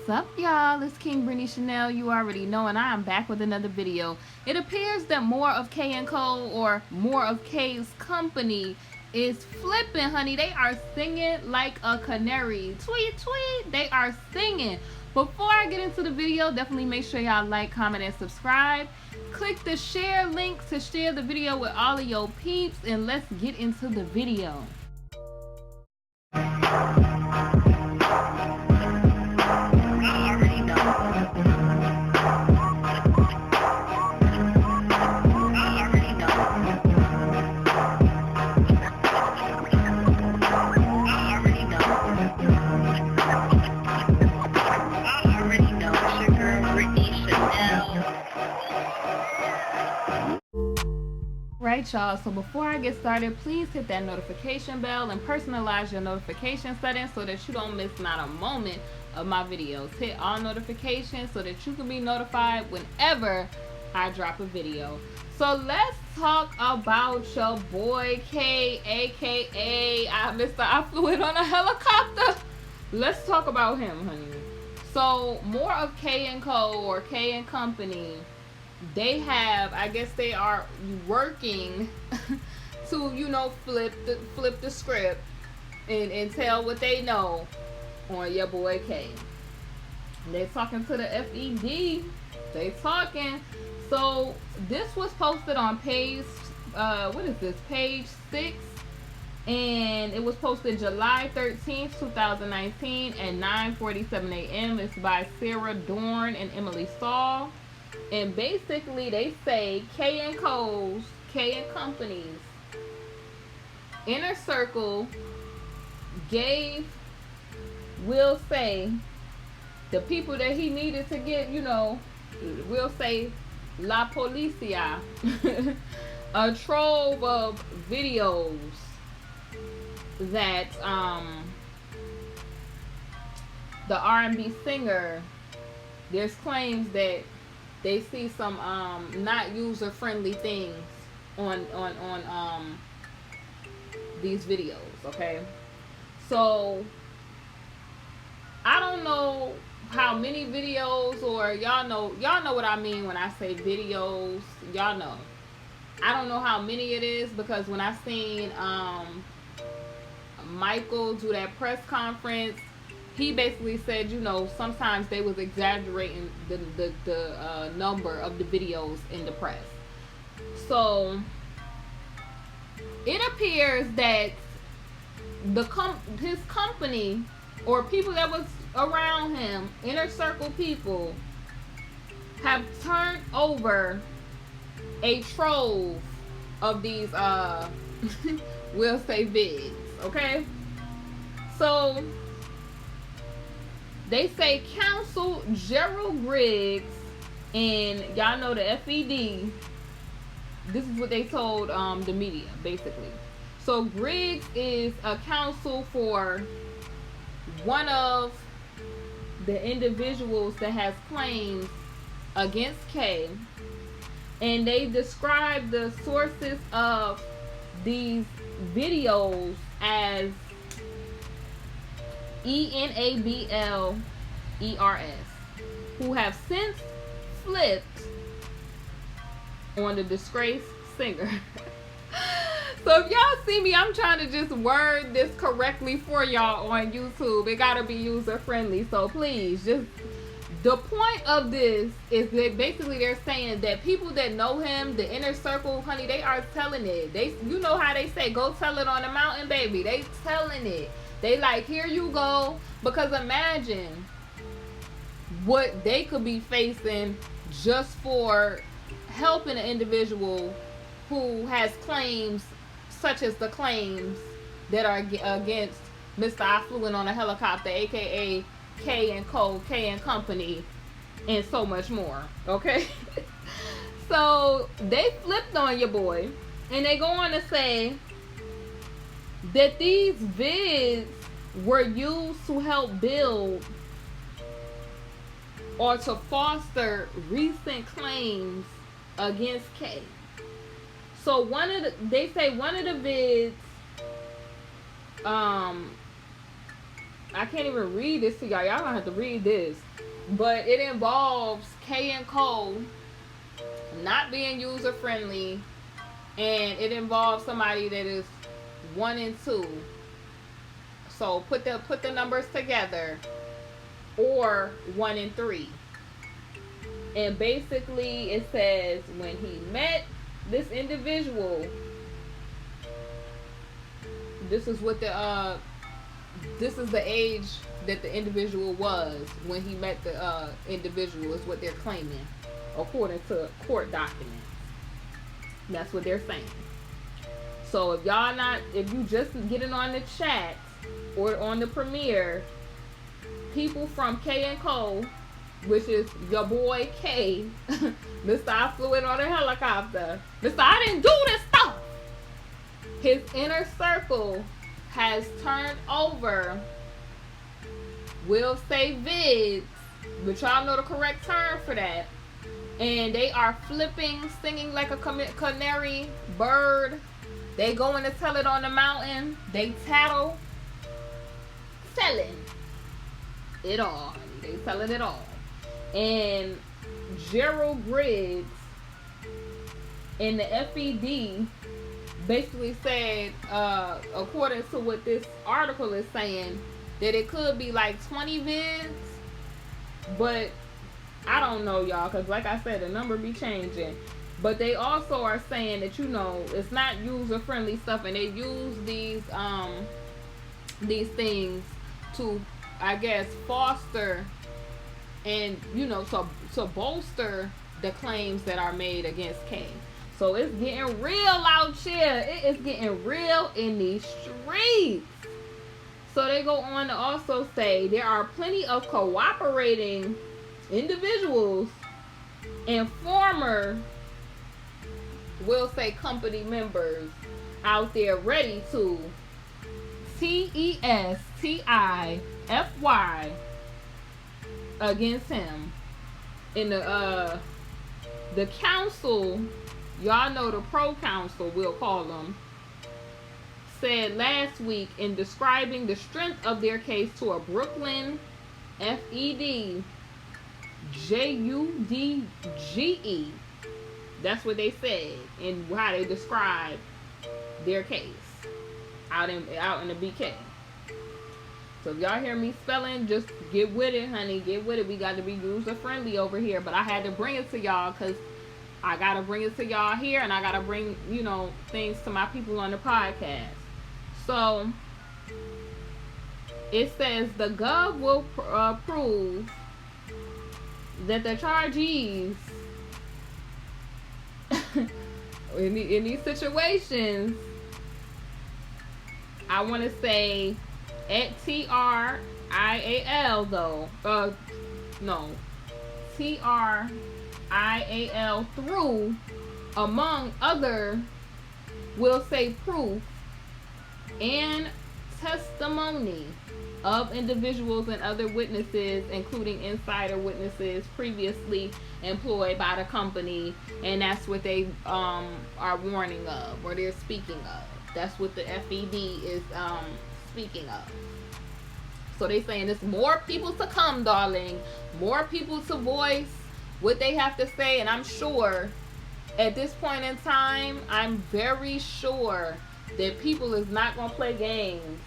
What's up, y'all? It's KingBritneyChanel. You already know, and I am back with another video. It appears that more of K and Co, or more of K's company, is flipping, honey. They are singing like a canary. Tweet, tweet. They are singing. Before I get into the video, definitely make sure y'all like, comment, and subscribe. Click the share link to share the video with all of your peeps, and let's get into the video. Right, y'all, so before I get started, please hit that notification bell and personalize your notification settings so that you don't miss not a moment of my videos. Hit all notifications so that you can be notified whenever I drop a video. So let's talk about your boy K, aka Mr. I Flew It on a Helicopter. Let's talk about him, honey. So more of K and Co, or K and Company, they have, I guess they are working to, you know, flip the script and tell what they know on your boy K. They're talking to the FED. They talking. So this was posted on page page 6, and it was posted July 13th 2019 at 9:47 a.m. It's by Sarah Dorn and Emily Saul. And basically they say K and Company's inner circle gave Will Say the people that he needed to get, you know, Will Say La Policia a trove of videos that the R&B singer, there's claims that they see some not user-friendly things on these videos, okay? So I don't know how many videos, or y'all know what I mean when I say videos. Y'all know. I don't know how many it is, because when I seen Michael do that press conference, he basically said, you know, sometimes they was exaggerating the number of the videos in the press. So it appears that his company, or people that was around him, inner circle people, have turned over a trove of these Will Say vids, okay? So they say Counsel Gerald Griggs, and y'all know the FED, this is what they told the media, basically. So Griggs is a counsel for one of the individuals that has claims against K, and they describe the sources of these videos as ENABLERS, who have since flipped on the disgraced singer. So if y'all see me, I'm trying to just word this correctly for y'all on YouTube. It gotta be user friendly, so please, just, the point of this is that basically they're saying that people that know him, the inner circle, honey, they are telling it. They, you know how they say, go tell it on the mountain, baby. They telling it. They like, here you go. Because imagine what they could be facing just for helping an individual who has claims such as the claims that are against Mr. I Flew It on a Helicopter, aka K and Co, K and Company, and so much more, okay? So they flipped on your boy, and they go on to say that these vids were used to help build or to foster recent claims against K. So they say one of the vids I can't even read this to y'all. Y'all gonna have to read this. But it involves K and Cole not being user friendly, and it involves somebody that is 1 and 2. So put the numbers together, or 1 and 3. And basically it says when he met this individual, this is the age that the individual was when he met the individual, is what they're claiming according to court documents. That's what they're saying. So if you just getting on the chat or on the premiere, people from K and Cole, which is your boy K, Mr. I flew in on a helicopter, Mr. I didn't do this stuff. His inner circle has turned over, we'll say vids, but y'all know the correct term for that. And they are flipping, singing like a canary bird. They going to tell it on the mountain. They telling it all. They telling it all. And Gerald Briggs in the FED basically said, according to what this article is saying, that it could be like 20 vids, but I don't know, y'all, because like I said, the number be changing. But they also are saying that, it's not user-friendly stuff, and they use these things to, I guess, foster and, to bolster the claims that are made against K. So it's getting real out here. It is getting real in these streets. So they go on to also say there are plenty of cooperating individuals and former, we'll say, company members out there ready to testify against him. In the council, y'all know, the pro council, we'll call them, said last week in describing the strength of their case to a Brooklyn FED JUDGE. That's what they said and how they described their case out in the BK. So if y'all hear me spelling, just get with it, honey. Get with it. We got to be user friendly over here. But I had to bring it to y'all because I got to bring it to y'all here, and I got to bring, things to my people on the podcast. So it says the Gov will prove that the chargees in these situations, I want to say at TRIAL though, TRIAL through, among other, will say proof and testimony of individuals and other witnesses, including insider witnesses previously employed by the company, and that's what they are warning of, or they're speaking of. That's what the FED is speaking of. So they saying there's more people to come, darling, more people to voice what they have to say, and I'm sure at this point in time, I'm very sure that people is not going to play games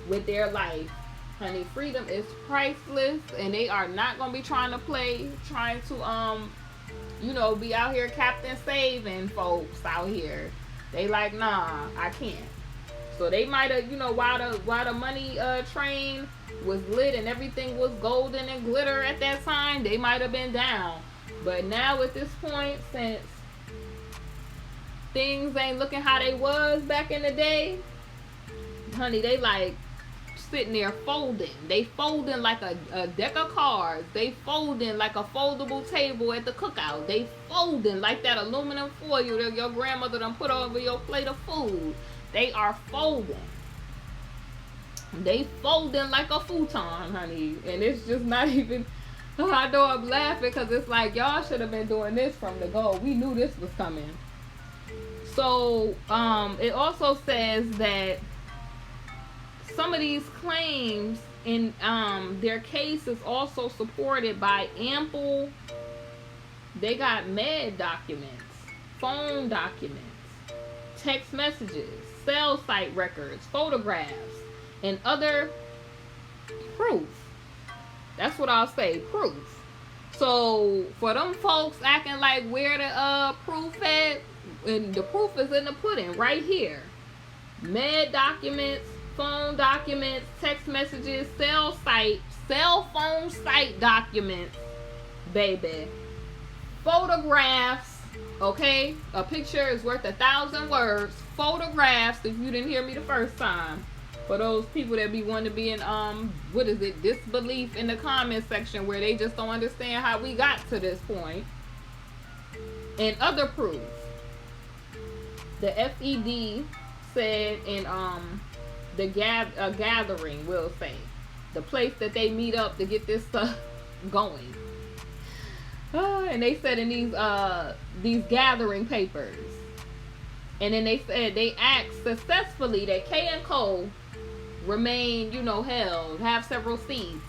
with their life. Honey, freedom is priceless, and they are not going to be trying to be out here Captain Saving folks out here. They like, nah, I can't. So they might have, while the money train was lit and everything was golden and glitter at that time, they might have been down. But now at this point, since things ain't looking how they was back in the day, honey, they like sitting there folding. They folding like a deck of cards. They folding like a foldable table at the cookout. They folding like that aluminum foil that your grandmother done put over your plate of food. They are folding. They folding like a futon, honey. And it's just not even, I know I'm laughing because it's like, y'all should have been doing this from the go. We knew this was coming. So it also says that some of these claims And their case is also supported by ample. They got med documents, phone documents, text messages, cell site records, photographs, and other proof. That's what I'll say, proof. So for them folks acting like where the proof at, and the proof is in the pudding right here. Med documents, phone documents, text messages, cell phone site documents, baby. Photographs, okay? A picture is worth 1,000 words. Photographs, if you didn't hear me the first time. For those people that be wanting to be in, disbelief in the comment section where they just don't understand how we got to this point. And other proof. The FED said in the gathering, we'll say, the place that they meet up to get this stuff going. And they said in these gathering papers, and then they said they asked successfully that K and Cole remain, held, have several seats.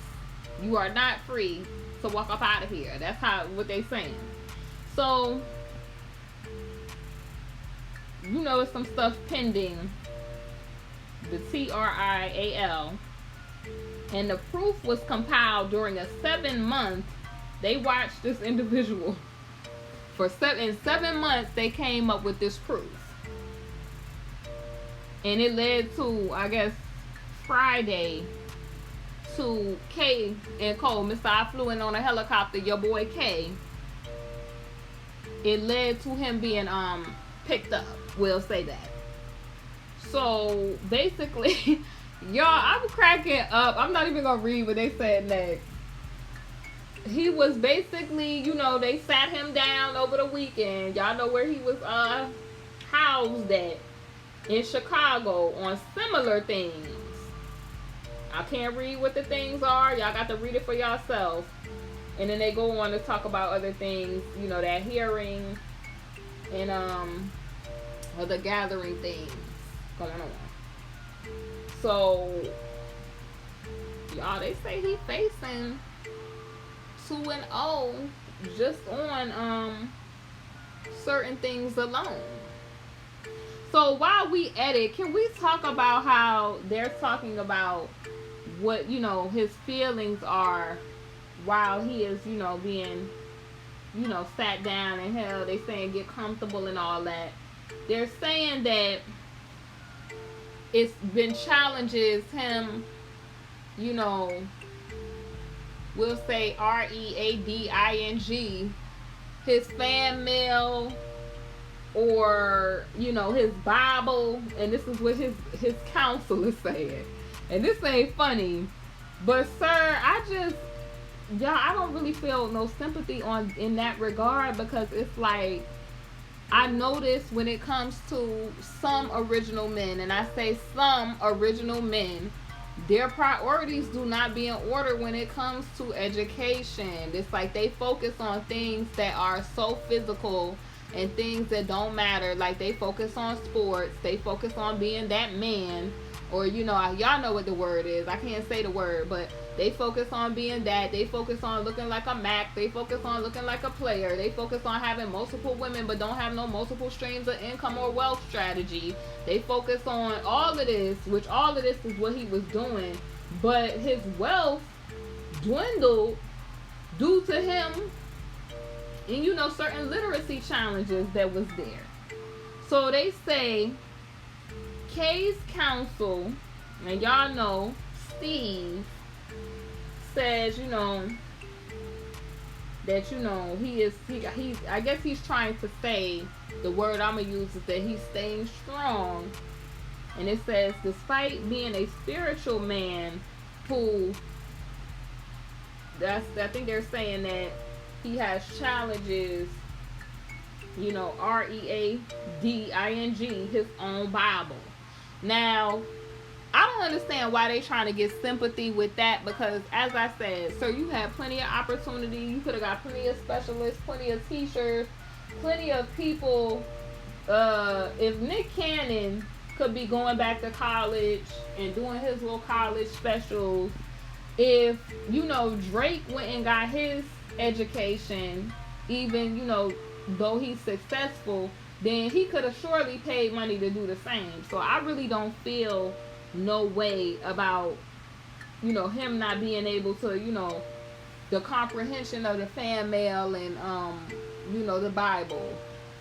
You are not free to walk up out of here. That's what they saying. So, it's some stuff pending. The TRIAL, and the proof was compiled during a 7-month. They watched this individual for 7 months. They came up with this proof, and it led to, I guess, Friday, to K and Cole. Mr. I flew in on a helicopter. Your boy K. It led to him being picked up. We'll say that. So basically, y'all, I'm cracking up. I'm not even gonna read what they said next. He was basically, they sat him down over the weekend. Y'all know where he was housed at, in Chicago, on similar things. I can't read what the things are. Y'all got to read it for yourself. And then they go on to talk about other things, that hearing and other gathering things going on. So, y'all, they say he facing 2-0 just on certain things alone. So while we edit, can we talk about how they're talking about what his feelings are while he is being sat down and held? They saying get comfortable and all that. They're saying that it's been challenges him, we'll say READING, his fan mail, or his Bible. And this is what his counselor said, and this ain't funny, but sir, I don't really feel no sympathy in that regard, because it's like, I notice when it comes to some original men, and I say some original men, their priorities do not be in order when it comes to education. It's like they focus on things that are so physical and things that don't matter. Like they focus on sports, they focus on being that man, or y'all know what the word is. I can't say the word, but they focus on being that. They focus on looking like a Mac. They focus on looking like a player. They focus on having multiple women but don't have no multiple streams of income or wealth strategy. They focus on all of this, which all of this is what he was doing. But his wealth dwindled due to him and certain literacy challenges that was there. So they say Kay's counsel, and y'all know Steve, says that he's I guess he's trying to say, the word I'm gonna use is that he's staying strong. And it says, despite being a spiritual man who, I think they're saying that he has challenges, READING, his own Bible. Now, I don't understand why they trying to get sympathy with that, because as I said, sir, you had plenty of opportunity. You could have got plenty of specialists, plenty of teachers, plenty of people. If Nick Cannon could be going back to college and doing his little college specials, if, you know, Drake went and got his education, even, you know, though he's successful, then he could have surely paid money to do the same. So I really don't feel no way about, you know, him not being able to, you know, the comprehension of the fan mail and, you know, the Bible.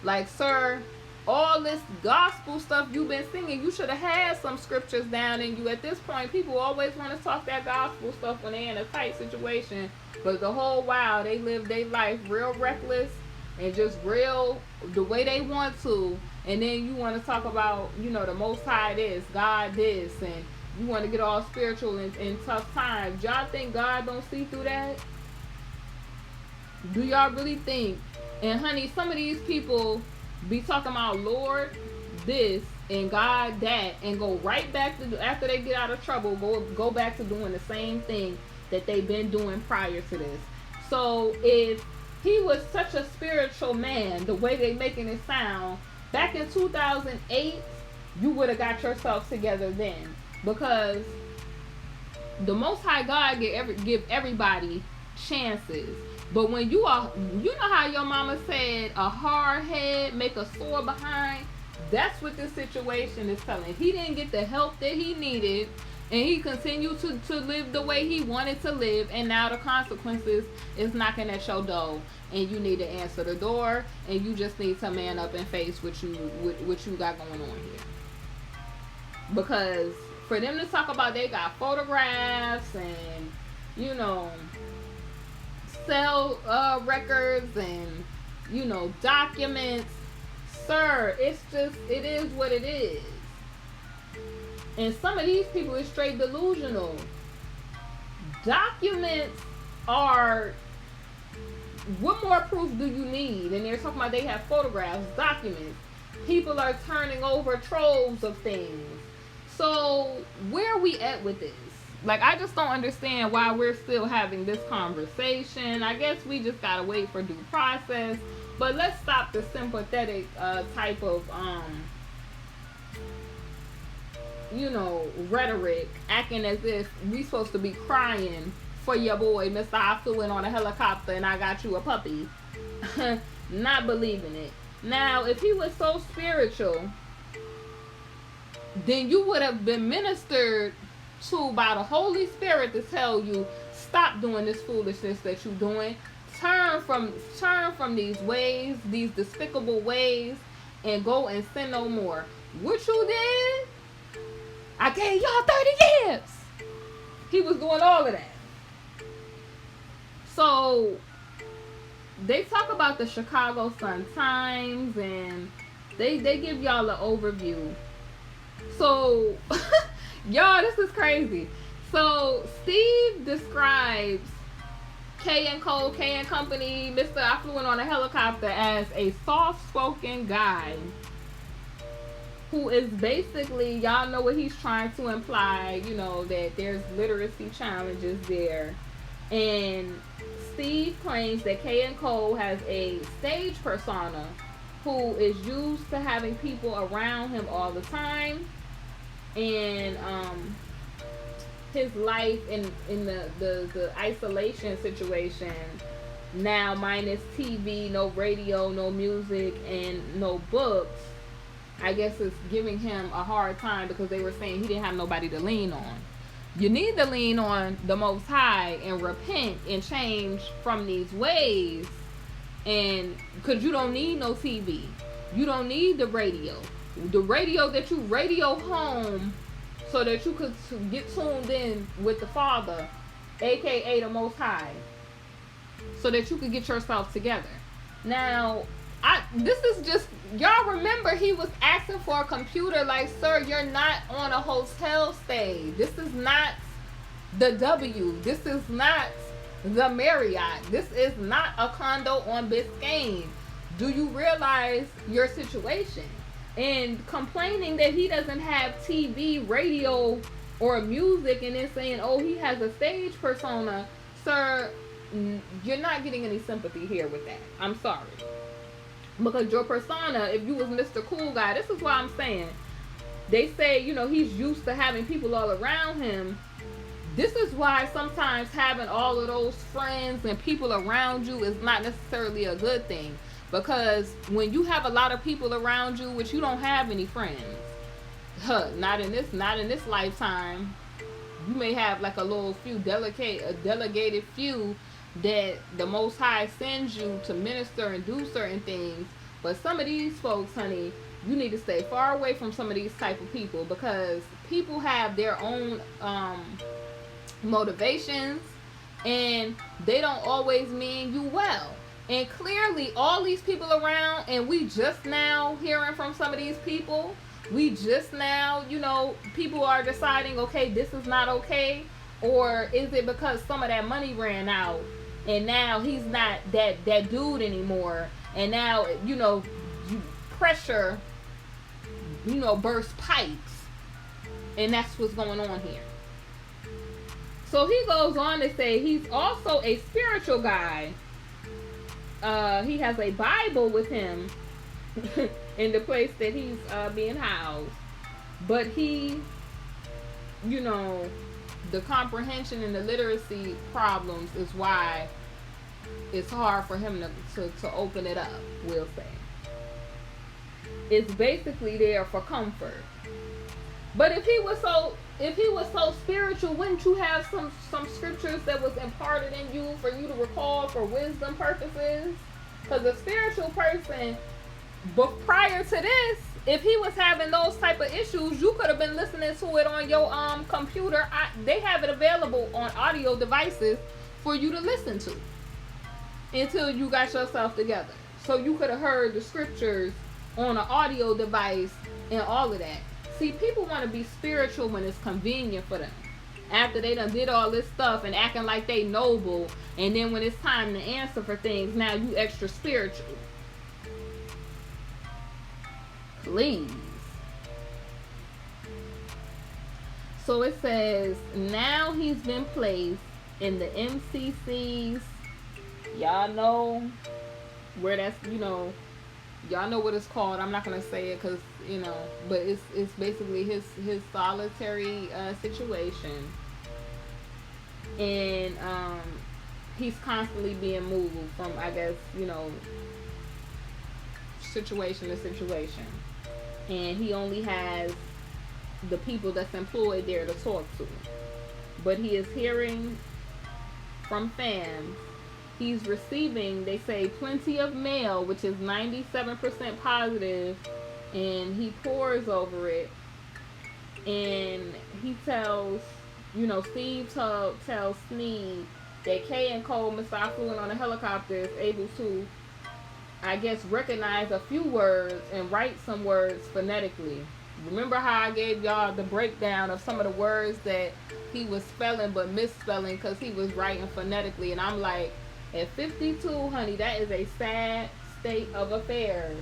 Like, sir, all this gospel stuff you've been singing, you should have had some scriptures down in you. At this point, people always want to talk that gospel stuff when they're in a tight situation, but the whole while they live their life real reckless and just real the way they want to, and then you want to talk about, you know, the Most High this, God this, and you want to get all spiritual in tough times. Y'all think God don't see through that? Do y'all really think? And honey, some of these people be talking about Lord this and God that, and go right back to, after they get out of trouble, go back to doing the same thing that they've been doing prior to this. So if he was such a spiritual man, the way they making it sound, back in 2008, you would have got yourself together then, because the Most High God give everybody chances. But when you are, you know how your mama said, a hard head make a sore behind? That's what this situation is telling. He didn't get the help that he needed, and he continued to live the way he wanted to live, and now the consequences is knocking at your door, and you need to answer the door, and you just need to man up and face what you got going on here. Because for them to talk about they got photographs and, you know, sell records and, you know, documents, sir, it's just, it is what it is. And some of these people is straight delusional. Documents are, what more proof do you need? And they're talking about they have photographs, documents. People are turning over troves of things. So where are we at with this? Like, I just don't understand why we're still having this conversation. I guess we just gotta wait for due process. But let's stop the sympathetic type of, you know, rhetoric, acting as if we supposed to be crying for your boy, Mr. I flew in on a helicopter and I got you a puppy. Not believing it. Now, if he was so spiritual, then you would have been ministered to by the Holy Spirit to tell you, stop doing this foolishness that you're doing. Turn from these ways, these despicable ways, and go and sin no more. What you did? I gave y'all 30 years. He was doing all of that. So they talk about the Chicago Sun-Times, and they give y'all an overview. So y'all, this is crazy. So Steve describes K and Company, Mr. I flew in on a helicopter, as a soft-spoken guy who is basically, y'all know what he's trying to imply, you know, that there's literacy challenges there. And Steve claims that K and Cole has a stage persona who is used to having people around him all the time. And his life in the isolation situation, now minus TV, no radio, no music, and no books, I guess it's giving him a hard time, because they were saying he didn't have nobody to lean on. You need to lean on the Most High and repent and change from these ways, and because you don't need no TV, you don't need the radio that you radio home, so that you could get tuned in with the Father, aka the Most High, so that you could get yourself together. Now, this is just, y'all remember he was asking for a computer. Like, sir, you're not on a hotel stay. This is not the W. This is not the Marriott. This is not a condo on Biscayne. Do you realize your situation? And complaining that he doesn't have TV, radio, or music, and then saying, oh, he has a stage persona. Sir, you're not getting any sympathy here with that. I'm sorry. Because your persona, if you was Mr. Cool Guy, this is what I'm saying. They say, you know, he's used to having people all around him. This is why sometimes having all of those friends and people around you is not necessarily a good thing. Because when you have a lot of people around you, which you don't have any friends, not in this lifetime. You may have like a little few delegated few that the Most High sends you to minister and do certain things. But some of these folks, honey, you need to stay far away from some of these type of people, because people have their own motivations, and they don't always mean you well. And clearly all these people around, and we just now hearing from some of these people, we just now, people are deciding, okay, this is not okay. Or is it because some of that money ran out and now he's not that dude anymore, and now you pressure burst pipes, and that's what's going on here. So he goes on to say he's also a spiritual guy. He has a Bible with him in the place that he's being housed. But he, the comprehension and the literacy problems is why it's hard for him to open it up, we'll say. It's basically there for comfort. But if he was so spiritual, wouldn't you have some scriptures that was imparted in you for you to recall for wisdom purposes? Because a spiritual person, but prior to this, if he was having those type of issues, you could have been listening to it on your computer. They have it available on audio devices for you to listen to until you got yourself together. So you could have heard the scriptures on an audio device and all of that. See, people want to be spiritual when it's convenient for them. After they done did all this stuff and acting like they noble, and then when it's time to answer for things, now you extra spiritual. Please. So it says, now he's been placed in the MCCs. Y'all know where that's, y'all know what it's called. I'm not going to say it because, but it's basically his solitary situation. And he's constantly being moved from, I guess, situation to situation. And he only has the people that's employed there to talk to. But he is hearing from fans. He's receiving, they say, plenty of mail, which is 97% positive, and he pores over it. And he tells, Steve tells Sneed that Kay and Cole, Mr. Fluent on a helicopter, is able to, I guess, recognize a few words and write some words phonetically. Remember how I gave y'all the breakdown of some of the words that he was spelling but misspelling because he was writing phonetically? And I'm like, at 52, honey, that is a sad state of affairs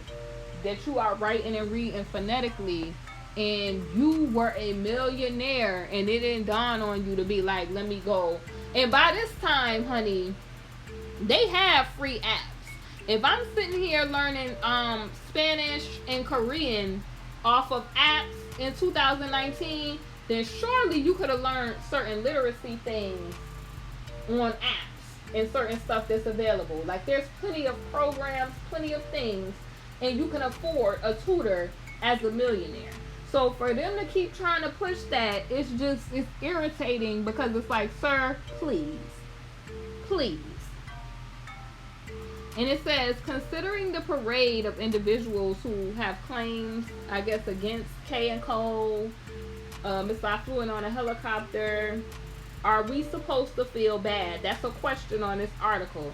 that you are writing and reading phonetically, and you were a millionaire and it didn't dawn on you to be like, let me go. And by this time, honey, they have free apps. If I'm sitting here learning Spanish and Korean off of apps in 2019, then surely you could have learned certain literacy things on apps and certain stuff that's available. Like, there's plenty of programs, plenty of things, and you can afford a tutor as a millionaire. So for them to keep trying to push that, it's irritating, because it's like, sir, please. And it says, considering the parade of individuals who have claims, I guess, against Kay and Cole, Mr. Fluent on a helicopter, are we supposed to feel bad? That's a question on this article.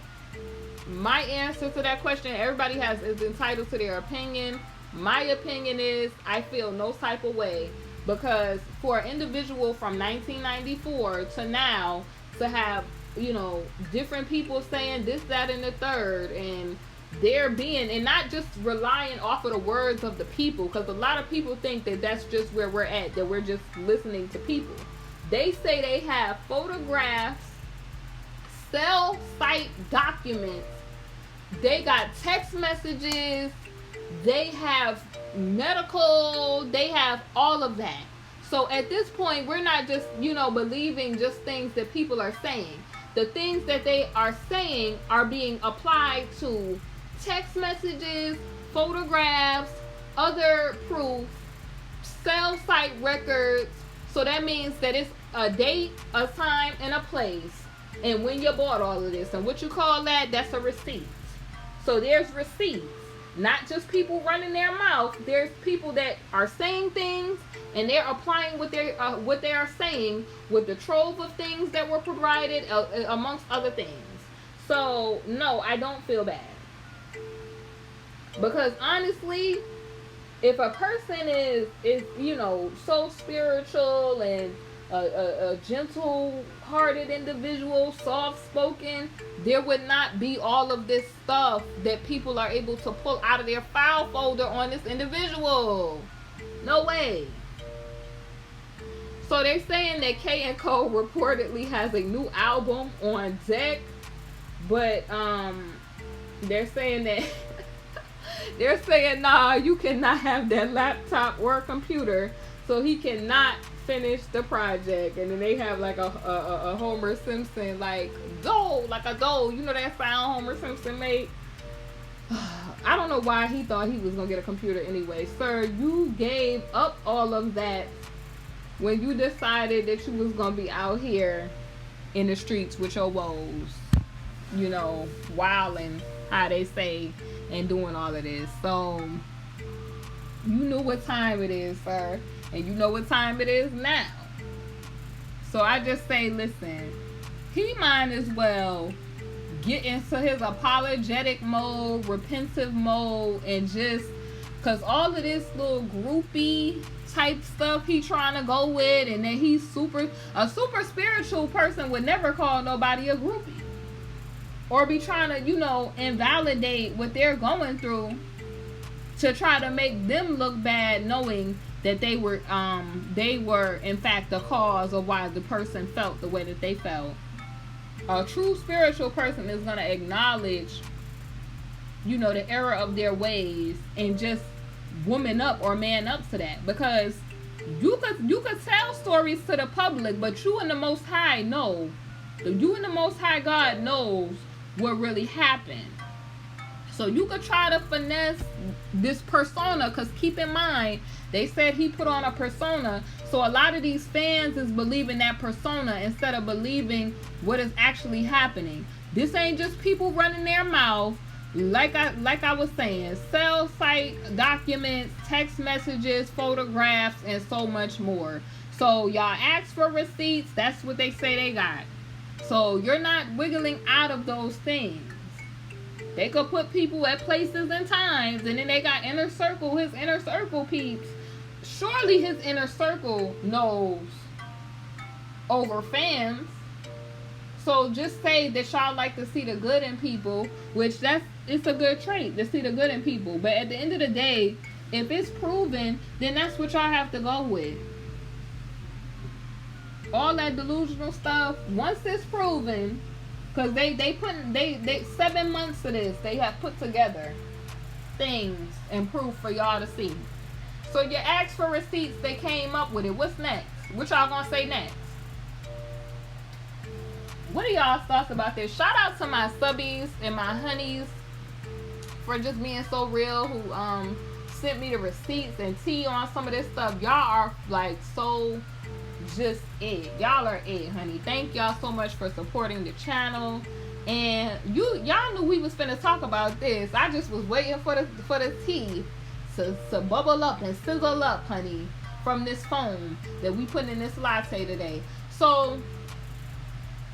My answer to that question, everybody is entitled to their opinion. My opinion is, I feel no type of way, because for an individual from 1994 to now to have, different people saying this, that, and the third, and they're being, and not just relying off of the words of the people, because a lot of people think that that's just where we're at, that we're just listening to people. They say they have photographs, cell site documents, they got text messages, they have medical, they have all of that. So at this point, we're not just, believing just things that people are saying. The things that they are saying are being applied to text messages, photographs, other proof, cell site records. So that means that it's a date, a time, and a place. And when you bought all of this. And what you call that, that's a receipt. So there's receipts. Not just people running their mouth. There's people that are saying things and they're applying what they are saying with the trove of things that were provided, amongst other things. So no, I don't feel bad, because honestly, if a person is so spiritual and a gentle-hearted individual, soft-spoken, there would not be all of this stuff that people are able to pull out of their file folder on this individual. No way. So they're saying that K & Co reportedly has a new album on deck, but they're saying that they're saying, nah, you cannot have that laptop or computer, so he cannot finish the project. And then they have like a Homer Simpson like a doll, you know that sound Homer Simpson made. I don't know why he thought he was gonna get a computer anyway. Sir, you gave up all of that when you decided that you was gonna be out here in the streets with your woes, wilding, how they say, and doing all of this. So you knew what time it is, sir, and you know what time it is now. So I just say, listen, he might as well get into his apologetic mode, repentive mode, and just, because all of this little groupie type stuff he trying to go with, and then he's a super spiritual person would never call nobody a groupie or be trying to invalidate what they're going through to try to make them look bad, knowing that they were in fact the cause of why the person felt the way that they felt. A true spiritual person is going to acknowledge the error of their ways and just woman up or man up to that, because you could tell stories to the public, but you and the Most High know. You and the Most High God knows what really happened. So you could try to finesse this persona, because keep in mind, they said he put on a persona. So a lot of these fans is believing that persona instead of believing what is actually happening. This ain't just people running their mouth. Like I was saying, cell site documents, text messages, photographs, and so much more. So y'all ask for receipts. That's what they say they got. So you're not wiggling out of those things. They could put people at places and times, and then they got his inner circle peeps. Surely his inner circle knows over fans. So just say that y'all like to see the good in people, which it's a good trait to see the good in people. But at the end of the day, if it's proven, then that's what y'all have to go with. All that delusional stuff, once it's proven, because they 7 months of this, they have put together things and proof for y'all to see. So you ask for receipts, they came up with it. What's next? What y'all gonna say next? What are y'all's thoughts about this? Shout out to my subbies and my honeys for just being so real, who sent me the receipts and tea on some of this stuff. Y'all are like so just it. Y'all are it, honey. Thank y'all so much for supporting the channel. And y'all knew we was finna talk about this. I just was waiting for the tea to bubble up and sizzle up, honey, from this foam that we put in this latte today. So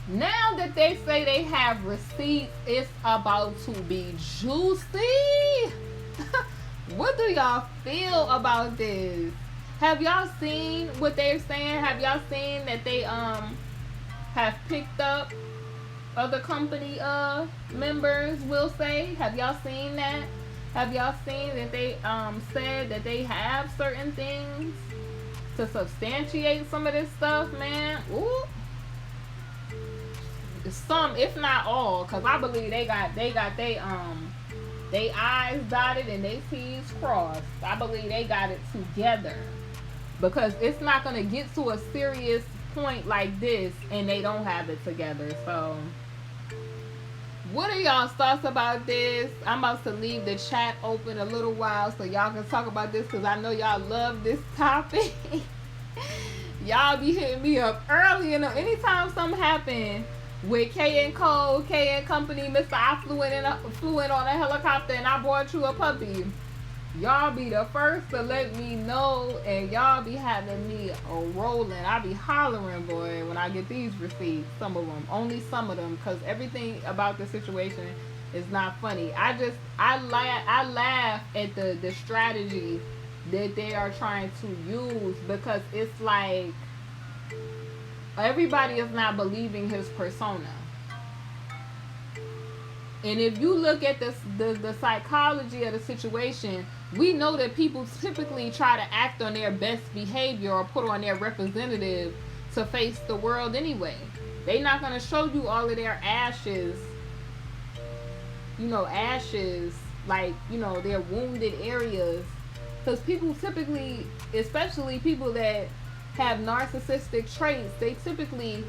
now that they say they have receipts, it's about to be juicy. What do y'all feel about this? Have y'all seen what they're saying? Have y'all seen that they have picked up other company members, will say? Have y'all seen that? Have y'all seen that they said that they have certain things to substantiate some of this stuff, man? Ooh. Some, if not all, because I believe they got they I's dotted and they T's crossed. I believe they got it together. because it's not going to get to a serious point like this and they don't have it together. So what are y'all's thoughts about this? I'm about to leave the chat open a little while so y'all can talk about this, because I know y'all love this topic. Y'all be hitting me up early, you know, anytime something happen with K and Co, K and Company, Mr. I flew in on a helicopter and I brought you a puppy. Y'all be the first to let me know, and y'all be having me rolling. I be hollering, boy, when I get these receipts. Some of them, only some of them, because everything about the situation is not funny. I laugh at the strategy that they are trying to use, because it's like everybody is not believing his persona. And if you look at the psychology of the situation, we know that people typically try to act on their best behavior or put on their representative to face the world anyway. They're not going to show you all of their ashes, like, their wounded areas. Because people typically, especially people that have narcissistic traits, they typically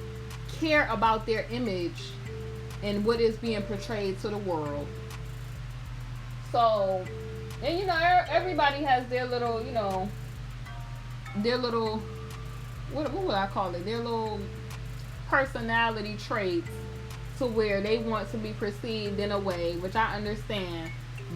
care about their image and what is being portrayed to the world. So, and everybody has their little, what would I call it? Their little personality traits to where they want to be perceived in a way, which I understand.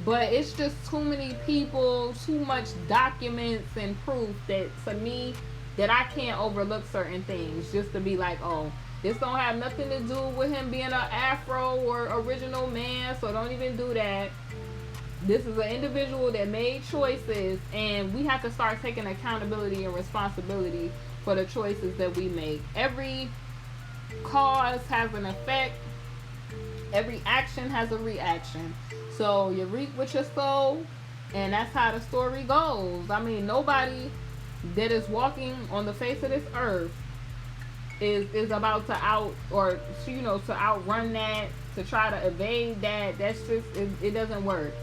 But it's just too many people, too much documents and proof that, to me, that I can't overlook certain things just to be like, oh, this don't have nothing to do with him being an Afro or original man, so don't even do that. This is an individual that made choices, and we have to start taking accountability and responsibility for the choices that we make. Every cause has an effect. Every action has a reaction. So you reap what you sow, and that's how the story goes. I mean, nobody that is walking on the face of this earth is about to outrun that, to try to evade that. That's just, it doesn't work.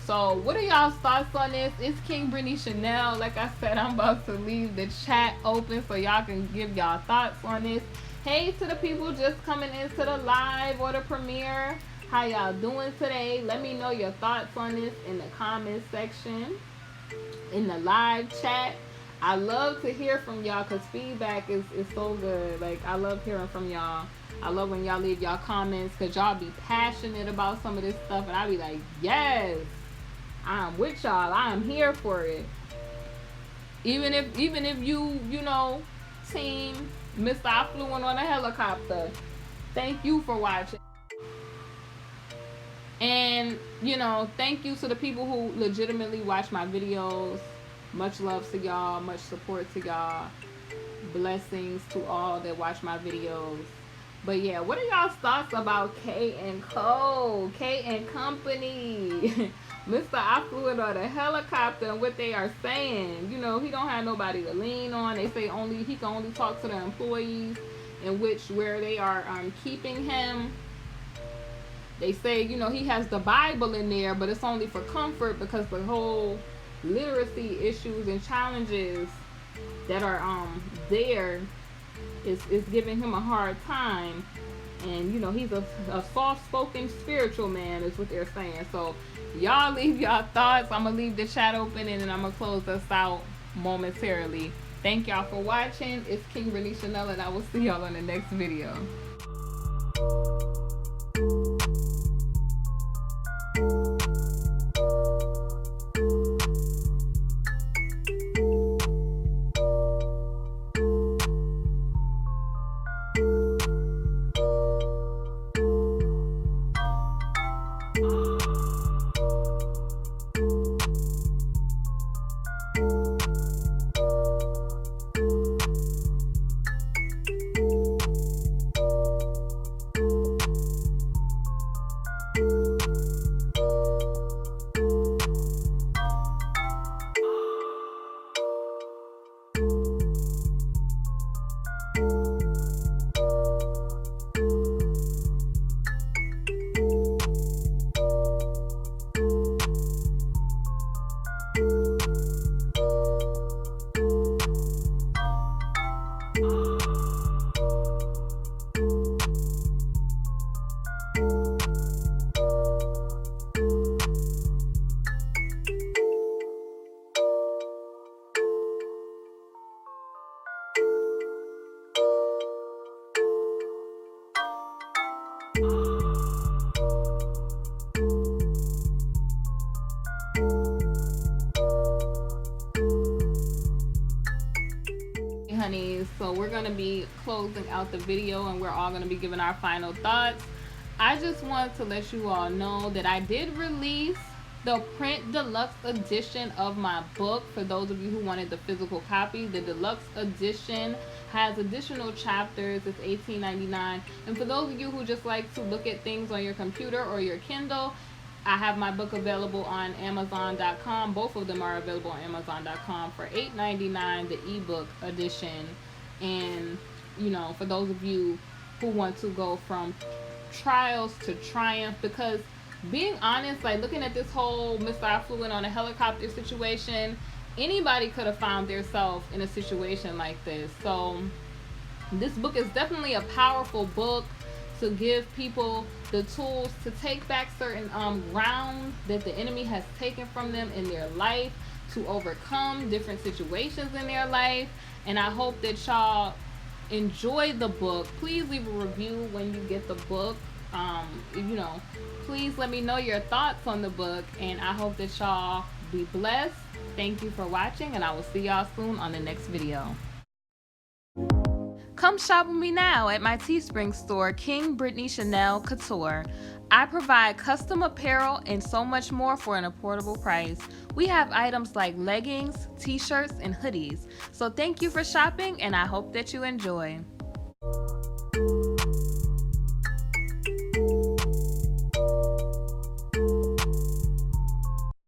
So what are y'all's thoughts on this? It's KingBritneyChanel. Like I said, I'm about to leave the chat open so y'all can give y'all thoughts on this. Hey to the people just coming into the live or the premiere. How y'all doing today? Let me know your thoughts on this in the comment section, in the live chat. I love to hear from y'all, because feedback is so good. Like, I love hearing from y'all. I love when y'all leave y'all comments, because y'all be passionate about some of this stuff, and I be like, yes, I'm with y'all. I am here for it. Even if you team Mr. I flew in on a helicopter, thank you for watching. And thank you to the people who legitimately watch my videos. Much love to y'all, much support to y'all. Blessings to all that watch my videos. But yeah, what are y'all's thoughts about K and Co, K and Company? Mr. I flew in on a helicopter, and what they are saying, he don't have nobody to lean on. They say he can only talk to the employees, where they are keeping him. They say, he has the Bible in there, but it's only for comfort, because the whole literacy issues and challenges that are there is giving him a hard time. And he's a soft-spoken spiritual man, is what they're saying. So y'all leave y'all thoughts. I'm gonna leave the chat open, and then I'm gonna close us out momentarily. Thank y'all for watching. It's KingBritneyChanel, and I will see y'all on the next video. honeys. So we're going to be closing out the video and we're all going to be giving our final thoughts. I just want to let you all know that I did release the print deluxe edition of my book. For those of you who wanted the physical copy, the deluxe edition has additional chapters. It's $18.99. And for those of you who just like to look at things on your computer or your Kindle, I have my book available on Amazon.com. Both of them are available on Amazon.com for $8.99, the ebook edition. And, you know, for those of you who want to go from trials to triumph, because being honest, like looking at this whole Mr. Affluent on a helicopter situation, anybody could have found themselves in a situation like this. So this book is definitely a powerful book to give people the tools to take back certain ground that the enemy has taken from them in their life, to overcome different situations in their life. And I hope that y'all enjoy the book. Please leave a review when you get the book. You know, please let me know your thoughts on the book, and I hope that y'all be blessed. Thank you for watching, and I will see y'all soon on the next video. Come shop with me now at my Teespring store, KingBritneyChanel Couture. I provide custom apparel and so much more for an affordable price. We have items like leggings, t-shirts, and hoodies. So thank you for shopping, and I hope that you enjoy.